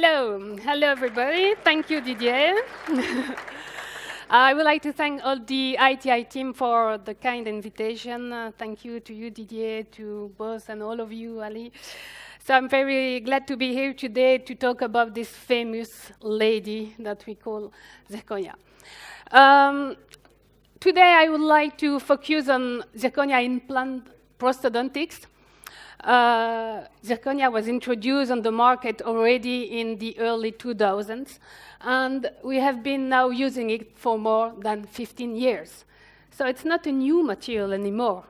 Hello everybody. Thank you, Didier. I would like to thank all the ITI team for the kind invitation. Thank you to you, Didier, to both and all of you, Ali. So I'm very glad to be here today to talk about this famous lady that we call Zirconia. Today I would like to focus on Zirconia Implant Prosthodontics. Zirconia was introduced on the market already in the early 2000s, and we have been now using it for more than 15 years. So it's not a new material anymore.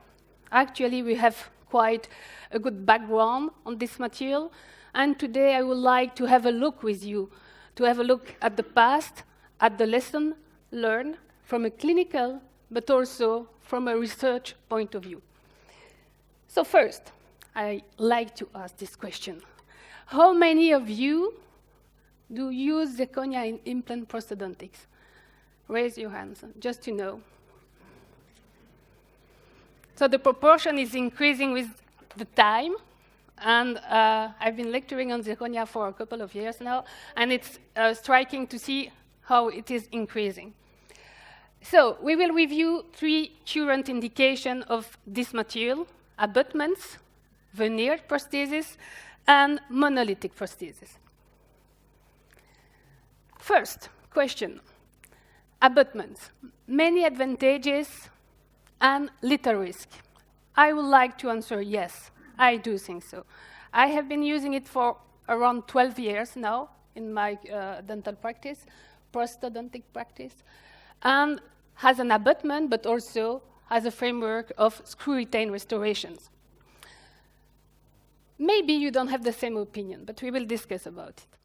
Actually, we have quite a good background on this material, and today I would like to have a look with you, to have a look at the past, at the lesson learned from a clinical, but also from a research point of view. So first, I like to ask this question. How many of you do use Zirconia in implant prosthodontics? Raise your hands, just to know. So the proportion is increasing with the time, and I've been lecturing on Zirconia for a couple of years now, and it's striking to see how it is increasing. So we will review 3 current indications of this material: abutments, veneered prosthesis, and monolithic prosthesis. First question, abutments. Many advantages and little risk. I would like to answer yes, I do think so. I have been using it for around 12 years now in my dental practice, prosthodontic practice, and has an abutment, but also has a framework of screw-retained restorations. Maybe you don't have the same opinion, but we will discuss about it.